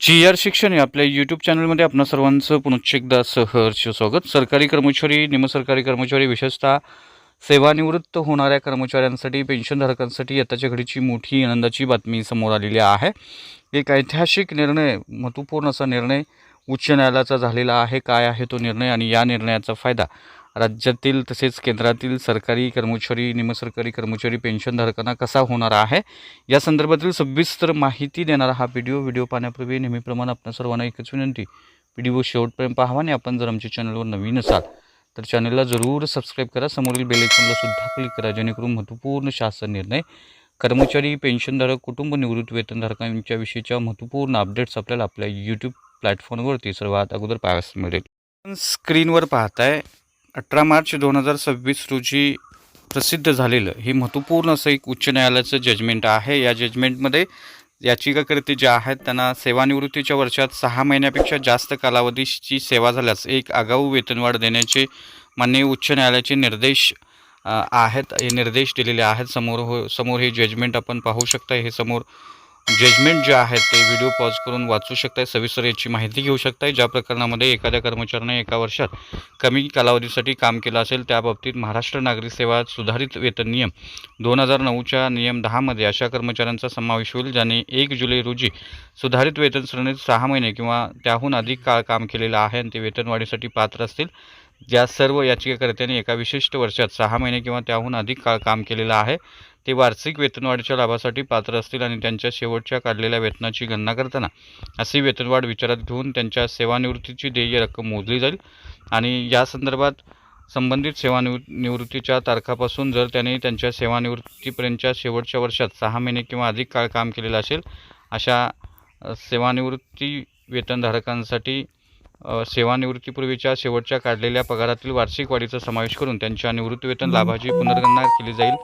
जी शिक्षण या आपल्या यूट्यूब चॅनलमध्ये आपणा सर्वांचं पुनश्च एकदा सहर्ष स्वागत। सरकारी कर्मचारी, निमसरकारी कर्मचारी, विशेषतः सेवानिवृत्त होणाऱ्या कर्मचाऱ्यांसाठी, पेन्शनधारकांसाठी आताच्या घडीची मोठी आनंदाची बातमी समोर आलेली आहे। एक ऐतिहासिक निर्णय, महत्त्वपूर्ण असा निर्णय उच्च न्यायालयाचा झालेला आहे। काय आहे तो निर्णय आणि या निर्णयाचा फायदा राज्यातील तसेच केंद्रातील सरकारी कर्मचारी, निमसरकारी कर्मचारी, पेन्शनधारकांना कसा होणार आहे, या संदर्भातील सविस्तर माहिती देणारा हा व्हिडिओ पाहण्यापूर्वी नेहमीप्रमाणे आपण सर्वांना एकच विनंती, व्हिडिओ शेवटपर्यंत पाहावा आणि आपण जर आमच्या चॅनलवर नवीन असाल तर चॅनलला जरूर सबस्क्राईब करा, समोरील बेल आयकॉनला सुद्धा क्लिक करा, जेणेकरून महत्त्वपूर्ण शासन निर्णय, कर्मचारी, पेन्शनधारक, कुटुंब निवृत्त वेतनधारकांच्या विषयीच्या महत्त्वपूर्ण अपडेट्स आपल्याला आपल्या यूट्यूब प्लॅटफॉर्मवरती सर्वात अगोदर पाहायला मिळेल। स्क्रीनवर पाहताय 18 मार्च 2026 रोजी प्रसिद्ध झालेलं हे महत्त्वपूर्ण असं एक उच्च न्यायालयाचं जजमेंट आहे। या जजमेंटमध्ये याचिकाकर्ते जे आहेत त्यांना सेवानिवृत्तीच्या वर्षात 6 महिन्यापेक्षा जास्त कालावधीची सेवा झाल्यास एक आगाऊ वेतनवाढ देण्याचे माननीय उच्च न्यायालयाचे निर्देश आहेत। हे निर्देश दिलेले आहेत। समोर हे जजमेंट आपण पाहू शकता। हे समोर जजमेंट जे आहे ते व्हिडिओ पॉज करून वाचू शकताय, सविस्तर याची माहिती घेऊ शकताय। ज्या प्रकरणामध्ये एखाद्या कर्मचाऱ्याने एका वर्षात कमी कालावधीसाठी काम केलं असेल त्या बाबतीत महाराष्ट्र नागरी सेवा सुधारित वेतन नियम 2009च्या नियम 10 मध्ये अशा कर्मचाऱ्यांचा समावेश होईल ज्यांनी 1 जुलै रोजी सुधारित वेतन श्रेणीत 6 महिने किंवा त्याहून अधिक काळ काम केलेलं आहे आणि ते वेतनवाढीसाठी पात्र असतील। ज्या सर्व याचिकाकर्त्यांनी एका विशिष्ट वर्षात 6 महिने किंवा त्याहून अधिक काळ काम केलेलं आहे ते वार्षिक वेतनवाढीच्या लाभासाठी पात्र असतील आणि त्यांच्या शेवटच्या काढलेल्या वेतनाची गणना करताना अशी वेतनवाढ विचारात घेऊन त्यांच्या सेवानिवृत्तीची देय रक्कम मोजली जाईल। आणि या संदर्भात संबंधित सेवानिवृत्तीच्या तारखापासून जर त्यांनी त्यांच्या सेवानिवृत्तीपर्यंतच्या शेवटच्या वर्षात 6 महिने किंवा अधिक काळ काम केलेलं असेल, अशा सेवानिवृत्ती वेतनधारकांसाठी सेवानिवृत्तीपूर्वीच्या शेवटच्या काढलेल्या पगारातील वार्षिक वाढीचा समावेश करून त्यांच्या निवृत्तीवेतन लाभाची पुनर्गणना केली जाईल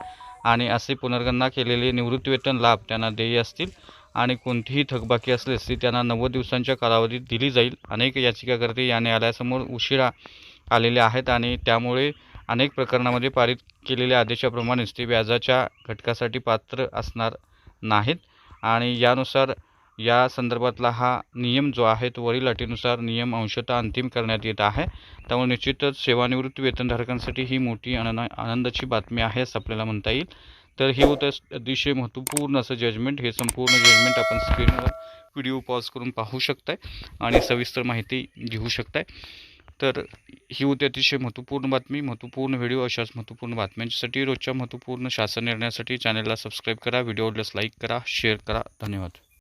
आणि असे पुनर्गणना केलेले निवृत्तीवेतन लाभ त्यांना देय असतील आणि कोणतीही थकबाकी असल्यास ती त्यांना 90 दिवसांच्या कालावधीत दिली जाईल। अनेक याचिकाकर्ते या न्यायालयासमोर उशिरा आलेले आहेत आणि त्यामुळे अनेक प्रकरणामध्ये पारित केलेल्या आदेशाप्रमाणेच ते व्याजाच्या घटकासाठी पात्र असणार नाहीत आणि यानुसार या संदर्भातला हा नियम जो आहे तो वरील अटीनुसार नियम अंशतः अंतिम करण्यात येत आहे। त्यामुळे निश्चितच सेवानिवृत्ती वेतनधारकांसाठी ही मोठी आनंदाची बातमी आहे असं आपल्याला म्हणता येईल। तर हे होतं अतिशय महत्त्वपूर्ण असं जजमेंट। हे संपूर्ण जजमेंट आपण स्क्रीनवर व्हिडिओ पॉज करून पाहू शकताय आणि सविस्तर माहिती घेऊ शकताय। तर ही होती अतिशय महत्त्वपूर्ण बातमी, महत्त्वपूर्ण व्हिडिओ। अशाच महत्त्वपूर्ण बातम्यांसाठी, रोजच्या महत्त्वपूर्ण शासन निर्णयासाठी चॅनलला सबस्क्राईब करा, व्हिडिओला लाईक करा, शेअर करा। धन्यवाद।